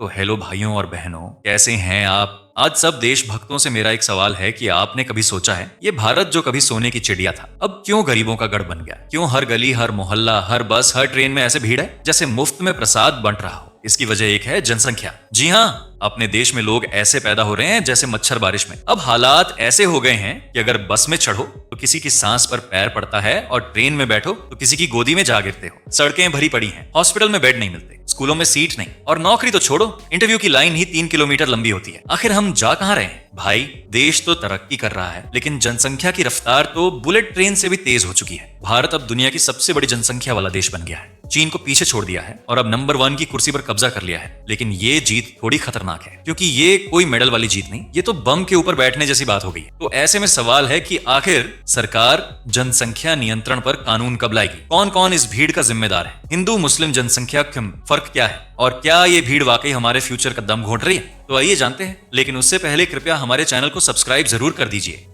तो हेलो भाइयों और बहनों, कैसे हैं आप। आज सब देशभक्तों से मेरा एक सवाल है कि आपने कभी सोचा है ये भारत जो कभी सोने की चिड़िया था अब क्यों गरीबों का गढ़ बन गया। क्यों हर गली, हर मोहल्ला, हर बस, हर ट्रेन में ऐसे भीड़ है जैसे मुफ्त में प्रसाद बंट रहा हो। इसकी वजह एक है जनसंख्या। जी हाँ, अपने देश में लोग ऐसे पैदा हो रहे हैं जैसे मच्छर बारिश में। अब हालात ऐसे हो गए हैं कि अगर बस में चढ़ो तो किसी की सांस पर पैर पड़ता है और ट्रेन में बैठो तो किसी की गोदी में जा गिरते हो। सड़कें भरी पड़ी हैं, हॉस्पिटल में बेड नहीं मिलते, स्कूलों में सीट नहीं, और नौकरी तो छोड़ो, इंटरव्यू की लाइन ही 3 किलोमीटर लंबी होती है। आखिर हम जा कहां रहे हैं भाई। देश तो तरक्की कर रहा है लेकिन जनसंख्या की रफ्तार तो बुलेट ट्रेन से भी तेज हो चुकी है। भारत अब दुनिया की सबसे बड़ी जनसंख्या वाला देश बन गया है, चीन को पीछे छोड़ दिया है और अब नंबर 1 की कुर्सी पर कब्जा कर लिया है। लेकिन ये जीत थोड़ी खतरनाक है क्योंकि ये कोई मेडल वाली जीत नहीं, ये तो बम के ऊपर बैठने जैसी बात हो गई है। तो ऐसे में सवाल है कि आखिर सरकार जनसंख्या नियंत्रण पर कानून कब लाएगी। कौन कौन इस भीड़ का जिम्मेदार है। हिंदू मुस्लिम जनसंख्या फर्क क्या है और क्या ये भीड़ वाकई हमारे फ्यूचर का दम घोंट रही है। तो आइए जानते हैं, लेकिन उससे पहले कृपया हमारे चैनल को सब्सक्राइब जरूर कर दीजिए।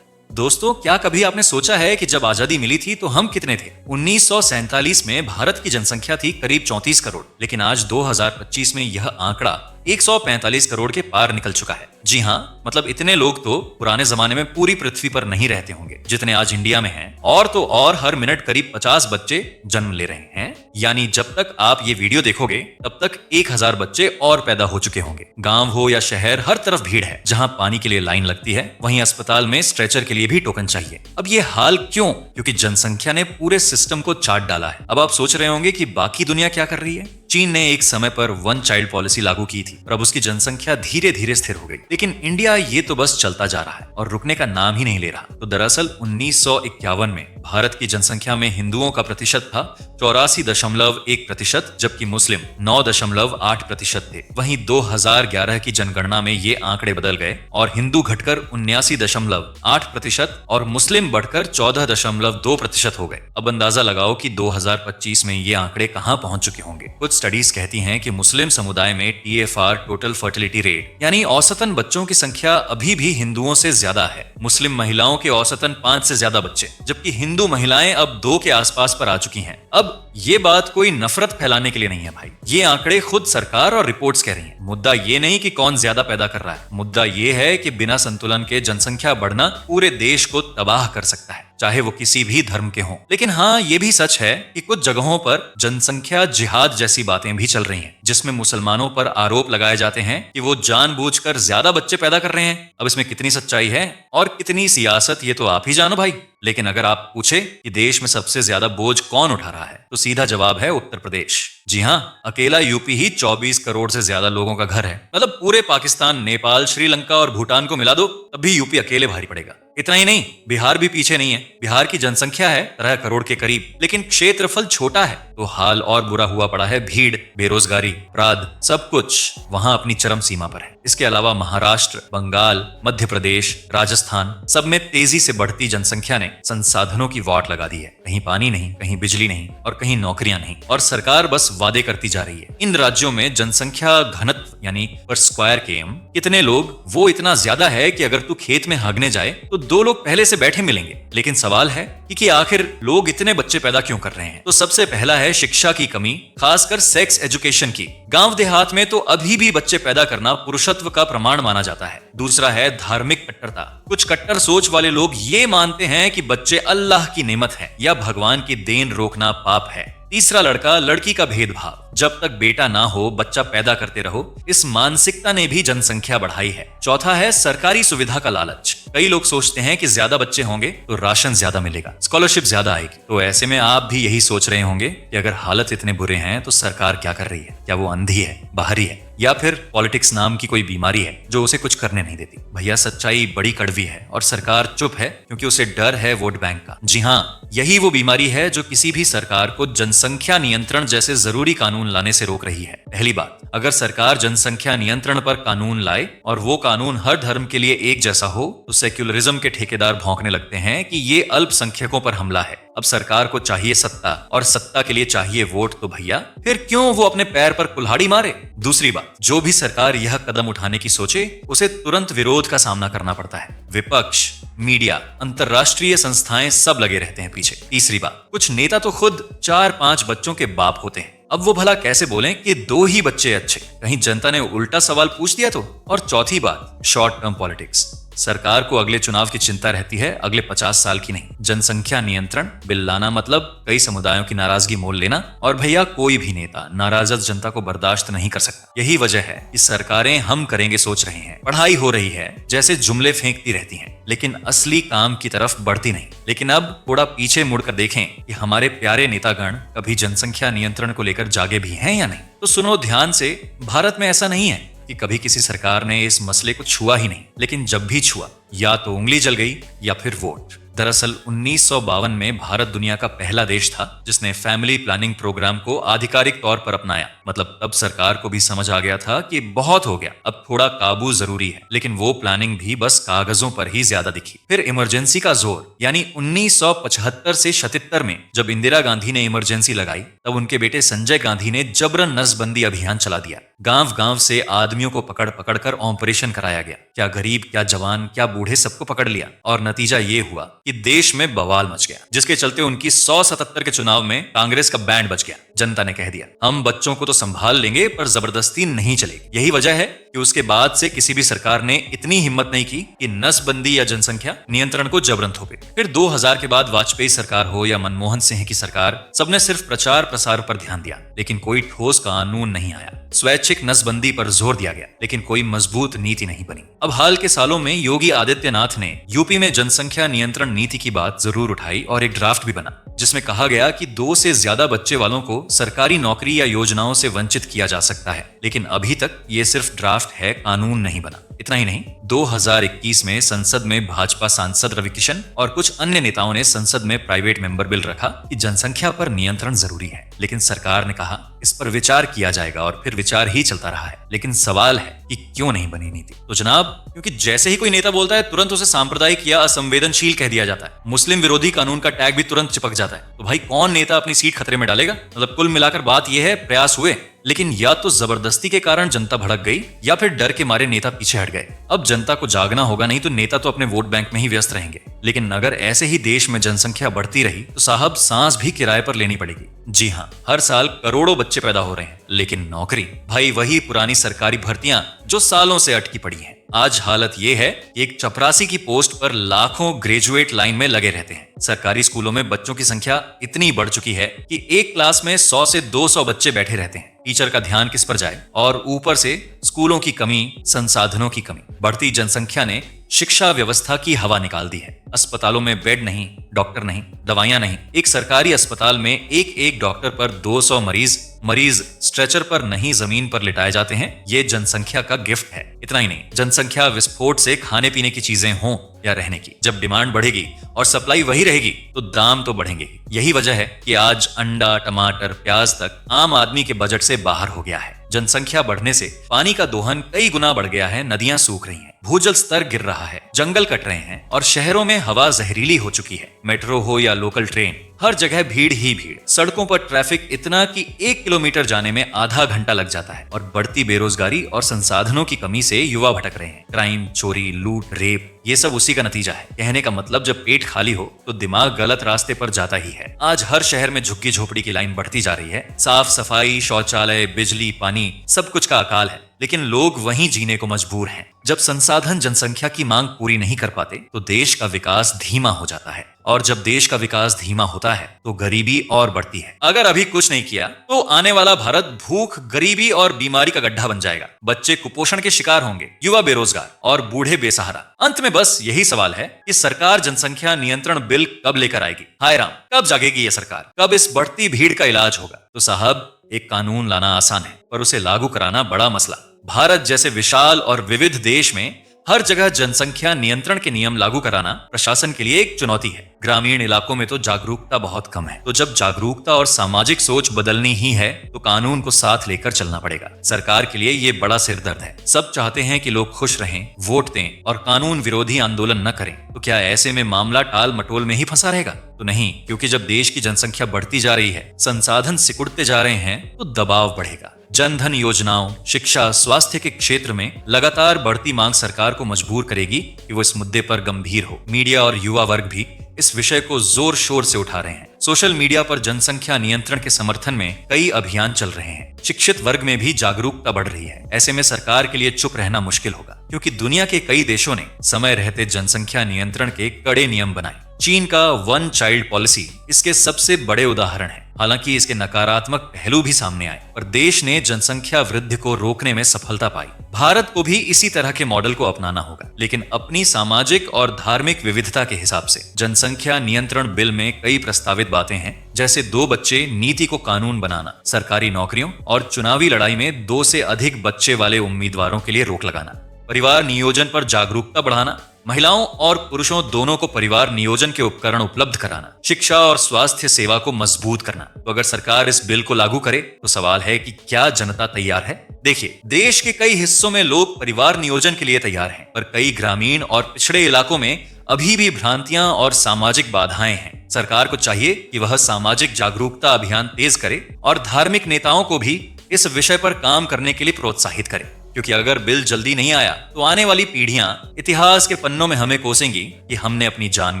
दोस्तों, क्या कभी आपने सोचा है कि जब आजादी मिली थी तो हम कितने थे। 1947 में भारत की जनसंख्या थी करीब 34 करोड़, लेकिन आज 2025 में यह आंकड़ा 145 करोड़ के पार निकल चुका है। जी हाँ, मतलब इतने लोग तो पुराने जमाने में पूरी पृथ्वी पर नहीं रहते होंगे जितने आज इंडिया में हैं। और तो और हर मिनट करीब 50 बच्चे जन्म ले रहे हैं। यानी जब तक आप ये वीडियो देखोगे तब तक 1000 बच्चे और पैदा हो चुके होंगे। गांव हो या शहर, हर तरफ भीड़ है। जहां पानी के लिए लाइन लगती है वहीं अस्पताल में स्ट्रेचर के लिए भी टोकन चाहिए। अब ये हाल क्यों? क्योंकि जनसंख्या ने पूरे सिस्टम को चाट डाला है। अब आप सोच रहे होंगे कि बाकी दुनिया क्या कर रही है। चीन ने एक समय पर 1 चाइल्ड पॉलिसी लागू की थी और अब उसकी जनसंख्या धीरे धीरे स्थिर हो गई। लेकिन इंडिया ये तो बस चलता जा रहा है और रुकने का नाम ही नहीं ले रहा। तो दरअसल 1951 में भारत की जनसंख्या में हिंदुओं का प्रतिशत था 84.1%, जबकि मुस्लिम 9.8% थे। वहीं 2011 की जनगणना में ये आंकड़े बदल गए और हिंदू घटकर 79.8% और मुस्लिम बढ़कर 14.2% हो गए। अब अंदाजा लगाओ कि 2025 में ये आंकड़े कहां पहुंच चुके होंगे। कुछ स्टडीज कहती हैं कि मुस्लिम समुदाय में TFR, टोटल फर्टिलिटी रेट, यानी औसतन बच्चों की संख्या अभी भी हिंदुओं से ज्यादा है। मुस्लिम महिलाओं के औसतन 5 से ज्यादा बच्चे, जबकि हिंदू महिलाएं अब 2 के आसपास पर आ चुकी हैं। अब ये बात कोई नफरत फैलाने के लिए नहीं है भाई, ये आंकड़े खुद सरकार और रिपोर्ट्स कह रही हैं। मुद्दा ये नहीं कि कौन ज्यादा पैदा कर रहा है, मुद्दा ये है कि बिना संतुलन के जनसंख्या बढ़ना पूरे देश को तबाह कर सकता है, चाहे वो किसी भी धर्म के हों। लेकिन हाँ, ये भी सच है कि कुछ जगहों पर जनसंख्या जिहाद जैसी बातें भी चल रही हैं, जिसमें मुसलमानों पर आरोप लगाए जाते हैं कि वो जानबूझकर ज्यादा बच्चे पैदा कर रहे हैं। अब इसमें कितनी सच्चाई है और कितनी सियासत, ये तो आप ही जानो भाई। लेकिन अगर आप पूछे कि देश में सबसे ज्यादा बोझ कौन उठा रहा है, तो सीधा जवाब है उत्तर प्रदेश। जी हाँ, अकेला यूपी ही 24 करोड़ से ज्यादा लोगों का घर है। मतलब पूरे पाकिस्तान, नेपाल, श्रीलंका और भूटान को मिला दो तब भी यूपी अकेले भारी पड़ेगा। इतना ही नहीं, बिहार भी पीछे नहीं है। बिहार की जनसंख्या है 13 करोड़ के करीब, लेकिन क्षेत्रफल छोटा है। तो हाल और बुरा हुआ पड़ा है। भीड़, बेरोजगारी, अपराध, सब कुछ वहां अपनी चरम सीमा पर है। इसके अलावा महाराष्ट्र, बंगाल, मध्य प्रदेश, राजस्थान, सब में तेजी से बढ़ती जनसंख्या ने संसाधनों की वाट लगा दी है। कहीं पानी नहीं, कहीं बिजली नहीं और कहीं नौकरियां नहीं, और सरकार बस वादे करती जा रही है। इन राज्यों में जनसंख्या घनत्व यानी पर स्क्वायर km कितने लोग, वो इतना ज्यादा है कि अगर तू खेत में हागने जाए तो 2 लोग पहले से बैठे मिलेंगे। लेकिन सवाल है कि आखिर लोग इतने बच्चे पैदा क्यों कर रहे हैं। तो सबसे पहला है शिक्षा की कमी, खासकर सेक्स एजुकेशन की। गांव देहात में तो अभी भी बच्चे पैदा करना पुरुषत्व का प्रमाण माना जाता है। दूसरा है धार्मिक कट्टरता। कुछ कट्टर सोच वाले लोग ये मानते हैं कि बच्चे अल्लाह की नेमत है या भगवान की देन रोकना पाप है। तीसरा, लड़का लड़की का भेदभाव। जब तक बेटा ना हो बच्चा पैदा करते रहो, इस मानसिकता ने भी जनसंख्या बढ़ाई है। चौथा है सरकारी सुविधा का लालच। कई लोग सोचते हैं कि ज्यादा बच्चे होंगे तो राशन ज्यादा मिलेगा, स्कॉलरशिप ज्यादा आएगी। तो ऐसे में आप भी यही सोच रहे होंगे कि अगर हालत इतने बुरे हैं तो सरकार क्या कर रही है। क्या वो अंधी है, बाहरी है, या फिर पॉलिटिक्स नाम की कोई बीमारी है जो उसे कुछ करने नहीं देती। भैया, सच्चाई बड़ी कड़वी है और सरकार चुप है क्योंकि उसे डर है वोट बैंक का। जी हाँ, यही वो बीमारी है जो किसी भी सरकार को जनसंख्या नियंत्रण जैसे जरूरी कानून लाने से रोक रही है। पहली बात, अगर सरकार जनसंख्या नियंत्रण पर कानून लाए और वो कानून हर धर्म के लिए एक जैसा हो, तो सेक्युलरिज्म के ठेकेदार भौंकने लगते हैं कि ये अल्पसंख्यकों पर हमला है। अब सरकार को चाहिए सत्ता और सत्ता के लिए चाहिए वोट, तो भैया फिर क्यों वो अपने पैर पर कुल्हाड़ी मारे। दूसरी बात, जो भी सरकार यह कदम उठाने की सोचे उसे तुरंत विरोध का सामना करना पड़ता है। विपक्ष, मीडिया, अंतरराष्ट्रीय संस्थाएं सब लगे रहते हैं पीछे। तीसरी बात, कुछ नेता तो खुद 4-5 बच्चों के बाप होते हैं। अब वो भला कैसे बोलें कि 2 ही बच्चे अच्छे, कहीं जनता ने उल्टा सवाल पूछ दिया तो। और चौथी बात, शॉर्ट टर्म पॉलिटिक्स। सरकार को अगले चुनाव की चिंता रहती है, अगले 50 साल की नहीं। जनसंख्या नियंत्रण बिल लाना मतलब कई समुदायों की नाराजगी मोल लेना, और भैया कोई भी नेता नाराज जनता को बर्दाश्त नहीं कर सकता। यही वजह है कि सरकारें हम करेंगे सोच रही हैं, पढ़ाई हो रही है, जैसे जुमले फेंकती रहती हैं, लेकिन असली काम की तरफ बढ़ती नहीं। लेकिन अब थोड़ा पीछे मुड़कर देखें कि हमारे प्यारे नेतागण कभी जनसंख्या नियंत्रण को लेकर जागे भी हैं या नहीं। तो सुनो ध्यान से, भारत में ऐसा नहीं है कि कभी किसी सरकार ने इस मसले को छुआ ही नहीं, लेकिन जब भी छुआ या तो उंगली जल गई या फिर वोट। दरअसल 1952 में भारत दुनिया का पहला देश था जिसने फैमिली प्लानिंग प्रोग्राम को आधिकारिक तौर पर अपनाया। मतलब तब सरकार को भी समझ आ गया था कि बहुत हो गया, अब थोड़ा काबू जरूरी है। लेकिन वो प्लानिंग भी बस कागजों पर ही ज्यादा दिखी। फिर इमरजेंसी का जोर, यानी 1975 से 77 में जब इंदिरा गांधी ने इमरजेंसी लगाई, तब उनके बेटे संजय गांधी ने जबरन नसबंदी अभियान चला दिया। गांव गांव से आदमियों को पकड़ पकड़ कर ऑपरेशन कराया गया। क्या गरीब, क्या जवान, क्या बूढ़े, सबको पकड़ लिया। और नतीजा ये हुआ कि देश में बवाल मच गया, जिसके चलते उनकी 177 के चुनाव में कांग्रेस का बैंड बज गया। जनता ने कह दिया, हम बच्चों को तो संभाल लेंगे पर जबरदस्ती नहीं चलेगी। यही वजह है कि उसके बाद से किसी भी सरकार ने इतनी हिम्मत नहीं की कि नसबंदी या जनसंख्या नियंत्रण को जबरन थोपे। फिर 2000 के बाद वाजपेयी सरकार हो या मनमोहन सिंह की सरकार, सबने सिर्फ प्रचार प्रसार पर ध्यान दिया, लेकिन कोई ठोस कानून नहीं आया। स्वैच्छिक नसबंदी पर जोर दिया गया, लेकिन कोई मजबूत नीति नहीं बनी। अब हाल के सालों में योगी आदित्यनाथ ने यूपी में जनसंख्या नियंत्रण नीति की बात जरूर उठाई और एक ड्राफ्ट भी बना, जिसमें कहा गया कि 2 से ज्यादा बच्चे वालों को सरकारी नौकरी या योजनाओं से वंचित किया जा सकता है। लेकिन अभी तक ये सिर्फ ड्राफ्ट है, कानून नहीं बना। इतना ही नहीं, 2021 में संसद में भाजपा सांसद रवि किशन और कुछ अन्य नेताओं ने संसद में प्राइवेट मेंबर बिल रखा कि जनसंख्या पर नियंत्रण जरूरी है। लेकिन सरकार ने कहा इस पर विचार किया जाएगा, और फिर विचार ही चलता रहा है। लेकिन सवाल है कि क्यों नहीं बनी नीति? तो जनाब, क्योंकि जैसे ही कोई नेता बोलता है तुरंत उसे सांप्रदायिक या असंवेदनशील कह दिया जाता है। मुस्लिम विरोधी कानून का टैग भी तुरंत चिपक जाता है। तो भाई कौन नेता अपनी सीट खतरे में डालेगा? मतलब कुल मिलाकर बात यह है, प्रयास हुए, लेकिन या तो जबरदस्ती के कारण जनता भड़क गई या फिर डर के मारे नेता पीछे हट गए। अब जनता को जागना होगा, नहीं तो नेता तो अपने वोट बैंक में ही व्यस्त रहेंगे। लेकिन अगर ऐसे ही देश में जनसंख्या बढ़ती रही तो साहब सांस भी किराए पर लेनी पड़ेगी। जी हाँ, हर साल करोड़ों बच्चे पैदा हो रहे हैं, लेकिन नौकरी, भाई वही पुरानी सरकारी भर्तियां जो सालों से अटकी पड़ी हैं। आज हालत ये है कि एक चपरासी की पोस्ट पर लाखों ग्रेजुएट लाइन में लगे रहते हैं। सरकारी स्कूलों में बच्चों की संख्या इतनी बढ़ चुकी है कि एक क्लास में 100 से 200 बच्चे बैठे रहते हैं। टीचर का ध्यान किस पर जाए? और ऊपर से स्कूलों की कमी, संसाधनों की कमी। बढ़ती जनसंख्या ने शिक्षा व्यवस्था की हवा निकाल दी है। अस्पतालों में बेड नहीं, डॉक्टर नहीं, दवाइयां नहीं। एक सरकारी अस्पताल में एक डॉक्टर पर 200 मरीज स्ट्रेचर पर नहीं, जमीन पर लिटाए जाते हैं। ये जनसंख्या का गिफ्ट है। इतना ही नहीं, जनसंख्या विस्फोट से खाने पीने की चीजें हों या रहने की, जब डिमांड बढ़ेगी और सप्लाई वही रहेगी तो दाम तो बढ़ेंगे। यही वजह है कि आज अंडा, टमाटर, प्याज तक आम आदमी के बजट से बाहर हो गया है। जनसंख्या बढ़ने से पानी का दोहन कई गुना बढ़ गया है। नदियां सूख रही हैं, भूजल स्तर गिर रहा है, जंगल कट रहे हैं, और शहरों में हवा जहरीली हो चुकी है। मेट्रो हो या लोकल ट्रेन, हर जगह भीड़ ही भीड़। सड़कों पर ट्रैफिक इतना कि 1 किलोमीटर जाने में आधा घंटा लग जाता है। और बढ़ती बेरोजगारी और संसाधनों की कमी से युवा भटक रहे हैं। क्राइम, चोरी, लूट, रेप, ये सब उसी का नतीजा है। कहने का मतलब, जब पेट खाली हो तो दिमाग गलत रास्ते पर जाता ही है। आज हर शहर में झुग्गी झोपड़ी की लाइन बढ़ती जा रही है। साफ सफाई, शौचालय, बिजली, पानी, सब कुछ का अकाल है, लेकिन लोग वहीं जीने को मजबूर हैं। जब संसाधन जनसंख्या की मांग पूरी नहीं कर पाते तो देश का विकास धीमा हो जाता है, और जब देश का विकास धीमा होता है तो गरीबी और बढ़ती है। अगर अभी कुछ नहीं किया तो आने वाला भारत भूख, गरीबी और बीमारी का गड्ढा बन जाएगा। बच्चे कुपोषण के शिकार होंगे, युवा बेरोजगार और बूढ़े बेसहारा। अंत में बस यही सवाल है कि सरकार जनसंख्या नियंत्रण बिल कब लेकर आएगी? हाय राम, कब जागेगी ये सरकार? कब इस बढ़ती भीड़ का इलाज होगा? तो साहब, एक कानून लाना आसान है, पर उसे लागू कराना बड़ा मसला। भारत जैसे विशाल और विविध देश में हर जगह जनसंख्या नियंत्रण के नियम लागू कराना प्रशासन के लिए एक चुनौती है। ग्रामीण इलाकों में तो जागरूकता बहुत कम है। तो जब जागरूकता और सामाजिक सोच बदलनी ही है तो कानून को साथ लेकर चलना पड़ेगा। सरकार के लिए ये बड़ा सिरदर्द है। सब चाहते हैं कि लोग खुश रहें, वोट दें और कानून विरोधी आंदोलन न करें। तो क्या ऐसे में मामला टाल मटोल में ही फंसा रहेगा? तो नहीं, क्योंकि जब देश की जनसंख्या बढ़ती जा रही है, संसाधन सिकुड़ते जा रहे हैं, तो दबाव बढ़ेगा। जनधन योजनाओं, शिक्षा, स्वास्थ्य के क्षेत्र में लगातार बढ़ती मांग सरकार को मजबूर करेगी कि वो इस मुद्दे पर गंभीर हो। मीडिया और युवा वर्ग भी इस विषय को जोर शोर से उठा रहे हैं। सोशल मीडिया पर जनसंख्या नियंत्रण के समर्थन में कई अभियान चल रहे हैं। शिक्षित वर्ग में भी जागरूकता बढ़ रही है। ऐसे में सरकार के लिए चुप रहना मुश्किल होगा, क्योंकि दुनिया के कई देशों ने समय रहते जनसंख्या नियंत्रण के कड़े नियम बनाए। चीन का वन चाइल्ड पॉलिसी इसके सबसे बड़े उदाहरण है। हालांकि इसके नकारात्मक पहलू भी सामने आए, पर देश ने जनसंख्या वृद्धि को रोकने में सफलता पाई। भारत को भी इसी तरह के मॉडल को अपनाना होगा, लेकिन अपनी सामाजिक और धार्मिक विविधता के हिसाब से। जनसंख्या नियंत्रण बिल में कई प्रस्तावित बातें हैं, जैसे 2 बच्चे नीति को कानून बनाना, सरकारी नौकरियों और चुनावी लड़ाई में 2 से अधिक बच्चे वाले उम्मीदवारों के लिए रोक लगाना, परिवार नियोजन पर जागरूकता बढ़ाना, महिलाओं और पुरुषों दोनों को परिवार नियोजन के उपकरण उपलब्ध कराना, शिक्षा और स्वास्थ्य सेवा को मजबूत करना। तो अगर सरकार इस बिल को लागू करे तो सवाल है कि क्या जनता तैयार है? देखिए, देश के कई हिस्सों में लोग परिवार नियोजन के लिए तैयार हैं, पर कई ग्रामीण और पिछड़े इलाकों में अभी भी भ्रांतियां और सामाजिक बाधाएं हैं। सरकार को चाहिए कि वह सामाजिक जागरूकता अभियान तेज करे और धार्मिक नेताओं को भी इस विषय पर काम करने के लिए प्रोत्साहित करे, क्योंकि अगर बिल जल्दी नहीं आया तो आने वाली पीढ़ियां इतिहास के पन्नों में हमें कोसेंगी कि हमने अपनी जान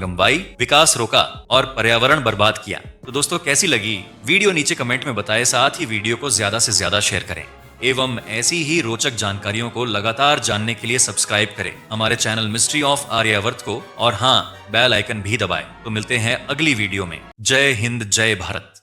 गंवाई, विकास रोका और पर्यावरण बर्बाद किया। तो दोस्तों, कैसी लगी वीडियो नीचे कमेंट में बताएं। साथ ही वीडियो को ज्यादा से ज्यादा शेयर करें एवं ऐसी ही रोचक जानकारियों को लगातार जानने के लिए सब्सक्राइब करें हमारे चैनल मिस्ट्री ऑफ आर्यावर्त को, और हाँ, बेल आइकन भी दबाएं। तो मिलते हैं अगली वीडियो में। जय हिंद, जय भारत।